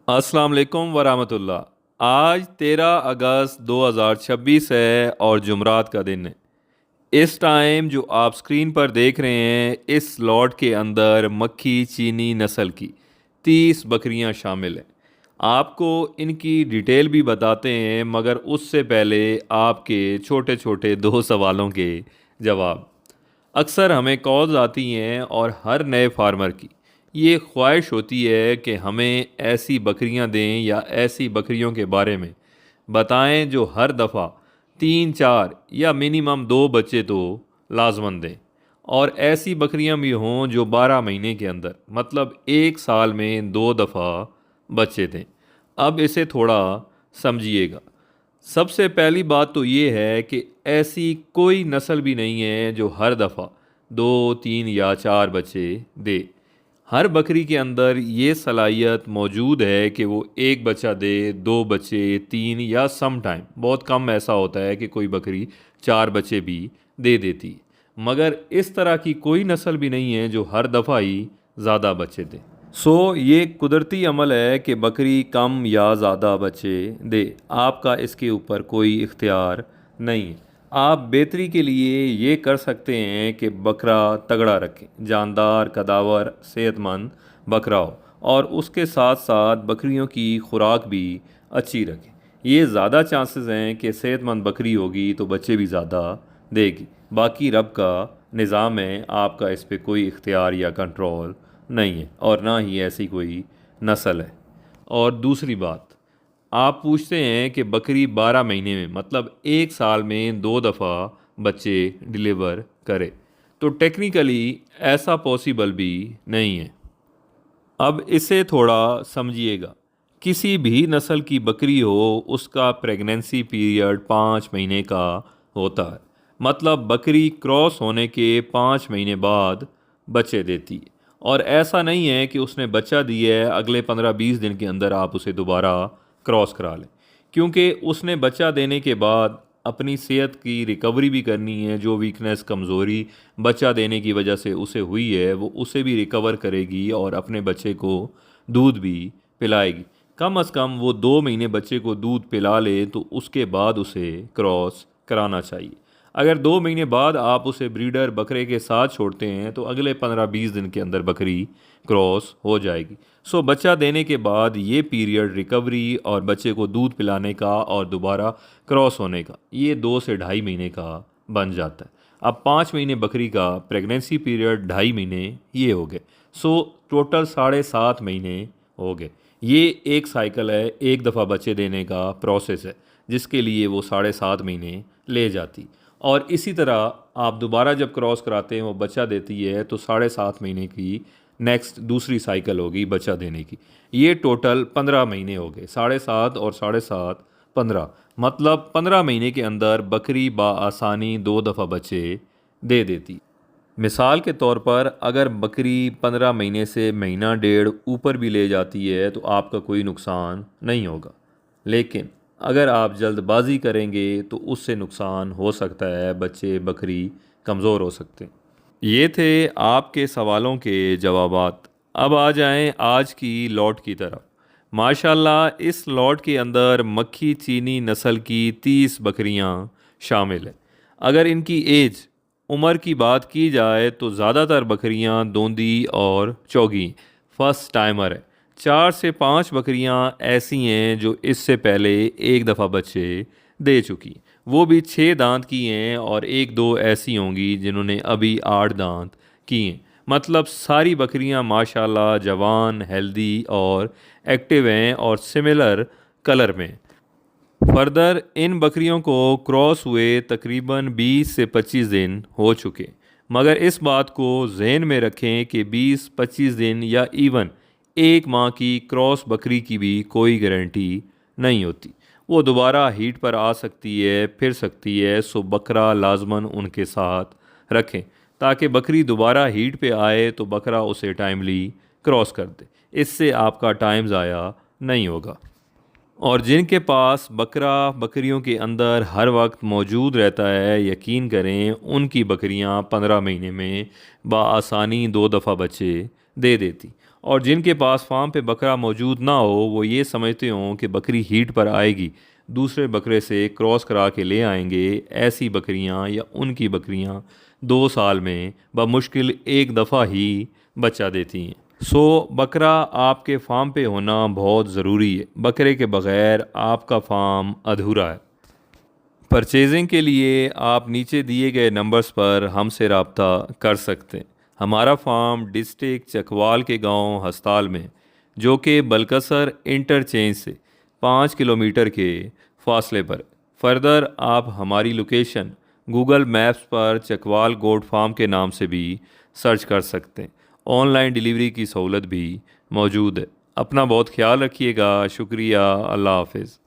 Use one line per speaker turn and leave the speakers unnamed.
अस्सलाम वालेकुम वरहमतुल्लाह। आज 13 अगस्त 2026 है और जुमरात का दिन है। इस टाइम जो आप स्क्रीन पर देख रहे हैं, इस लॉट के अंदर मक्खी चीनी नस्ल की 30 बकरियां शामिल हैं। आपको इनकी डिटेल भी बताते हैं, मगर उससे पहले आपके छोटे छोटे दो सवालों के जवाब। अक्सर हमें कॉल्स आती हैं और हर नए फार्मर की ये ख्वाहिश होती है कि हमें ऐसी बकरियां दें या ऐसी बकरियों के बारे में बताएं जो हर दफ़ा 3 4 या मिनिमम 2 बच्चे तो लाजमन दें, और ऐसी बकरियां भी हों जो 12 महीने के अंदर मतलब 1 साल में 2 दफ़ा बच्चे दें। अब इसे थोड़ा समझिएगा। सबसे पहली बात तो ये है कि ऐसी कोई नस्ल भी नहीं है जो हर दफ़ा 2 3 या 4 बच्चे दे। हर बकरी के अंदर ये सलाहियत मौजूद है कि वो एक बच्चा दे, 2 बच्चे, 3, या सम टाइम बहुत कम ऐसा होता है कि कोई बकरी 4 बच्चे भी दे देती है। मगर इस तरह की कोई नस्ल भी नहीं है जो हर दफ़ा ही ज़्यादा बच्चे दे। ये कुदरती अमल है कि बकरी कम या ज़्यादा बच्चे दे। आपका इसके ऊपर कोई इख्तियार नहीं है। आप बेहतरी के लिए ये कर सकते हैं कि बकरा तगड़ा रखें, जानदार, कदावर, सेहतमंद बकरा हो, और उसके साथ साथ बकरियों की खुराक भी अच्छी रखें। ये ज़्यादा चांसेस हैं कि सेहतमंद बकरी होगी तो बच्चे भी ज़्यादा देगी। बाकी रब का निज़ाम है, आपका इस पर कोई इख्तियार या कंट्रोल नहीं है, और ना ही ऐसी कोई नस्ल है। और दूसरी बात, आप पूछते हैं कि बकरी 12 महीने में मतलब 1 साल में 2 दफ़ा बच्चे डिलीवर करे, तो टेक्निकली ऐसा पॉसिबल भी नहीं है। अब इसे थोड़ा समझिएगा। किसी भी नस्ल की बकरी हो, उसका प्रेगनेंसी पीरियड 5 महीने का होता है। मतलब बकरी क्रॉस होने के 5 महीने बाद बच्चे देती है, और ऐसा नहीं है कि उसने बच्चा दिया है अगले 15 20 दिन के अंदर आप उसे दोबारा क्रॉस करा लें, क्योंकि उसने बच्चा देने के बाद अपनी सेहत की रिकवरी भी करनी है। जो वीकनेस, कमज़ोरी बच्चा देने की वजह से उसे हुई है, वो उसे भी रिकवर करेगी और अपने बच्चे को दूध भी पिलाएगी। कम अज़ कम वो 2 महीने बच्चे को दूध पिला ले तो उसके बाद उसे क्रॉस कराना चाहिए। अगर 2 महीने बाद आप उसे ब्रीडर बकरे के साथ छोड़ते हैं तो अगले 15 20 दिन के अंदर बकरी क्रॉस हो जाएगी। बच्चा देने के बाद ये पीरियड रिकवरी और बच्चे को दूध पिलाने का और दोबारा क्रॉस होने का, ये 2 से ढाई महीने का बन जाता है। अब 5 महीने बकरी का प्रेगनेंसी पीरियड, 2.5 महीने ये हो गए। टोटल 7.5 महीने हो गए। ये एक साइकिल है, एक दफ़ा बच्चे देने का प्रोसेस है, जिसके लिए वो 7.5 महीने ले जाती। और इसी तरह आप दोबारा जब क्रॉस कराते हैं, वो बच्चा देती है, तो 7.5 महीने की नेक्स्ट दूसरी साइकिल होगी बच्चा देने की। ये टोटल 15 महीने हो गए। 7.5 और 7.5 15, मतलब 15 महीने के अंदर बकरी आसानी 2 दफ़ा बच्चे दे देती। मिसाल के तौर पर अगर बकरी 15 महीने से महीना डेढ़ ऊपर भी ले जाती है तो आपका कोई नुकसान नहीं होगा, लेकिन अगर आप जल्दबाजी करेंगे तो उससे नुकसान हो सकता है, बच्चे बकरी कमज़ोर हो सकते हैं। ये थे आपके सवालों के जवाबात। अब आ जाएं आज की लॉट की तरफ। माशाल्लाह इस लॉट के अंदर मक्खी चीनी नस्ल की 30 बकरियां शामिल हैं। अगर इनकी एज, उम्र की बात की जाए तो ज़्यादातर बकरियां दोंदी और चौगी फर्स्ट टाइमर है। 4 से 5 बकरियां ऐसी हैं जो इससे पहले एक दफ़ा बच्चे दे चुकी, वो भी 6 दांत की हैं, और 1 2 ऐसी होंगी जिन्होंने अभी 8 दांत किए। मतलब सारी बकरियां माशाल्लाह जवान, हेल्दी और एक्टिव हैं और सिमिलर कलर में। फर्दर इन बकरियों को क्रॉस हुए तकरीबन 20 से 25 दिन हो चुके, मगर इस बात को जहन में रखें कि 20 25 दिन या इवन 1 माह की क्रॉस बकरी की भी कोई गारंटी नहीं होती। वो दोबारा हीट पर आ सकती है, फिर सकती है। बकरा लाजमन उनके साथ रखें ताकि बकरी दोबारा हीट पे आए तो बकरा उसे टाइमली क्रॉस कर दे। इससे आपका टाइम ज़ाया नहीं होगा। और जिनके पास बकरा बकरियों के अंदर हर वक्त मौजूद रहता है, यकीन करें उनकी बकरियां 15 महीने में बआसानी 2 दफ़ा बच्चे दे देती। और जिनके पास फार्म पे बकरा मौजूद ना हो वो ये समझते हों कि बकरी हीट पर आएगी, दूसरे बकरे से क्रॉस करा के ले आएंगे। ऐसी बकरियां या उनकी बकरियां 2 साल में बमुश्किल एक दफ़ा ही बच्चा देती हैं। बकरा आपके फार्म पे होना बहुत ज़रूरी है। बकरे के बग़ैर आपका फार्म अधूरा है। परचेजिंग के लिए आप नीचे दिए गए नंबर्स पर हमसे रब्ता कर सकते हैं। हमारा फार्म डिस्ट्रिक्ट चकवाल के गांव हस्ताल में, जो कि बलकसर इंटरचेंज से 5 किलोमीटर के फासले पर। फर्दर आप हमारी लोकेशन गूगल मैप्स पर चकवाल गोट फार्म के नाम से भी सर्च कर सकते हैं। ऑनलाइन डिलीवरी की सहूलत भी मौजूद है। अपना बहुत ख्याल रखिएगा। शुक्रिया। अल्लाह हाफिज़।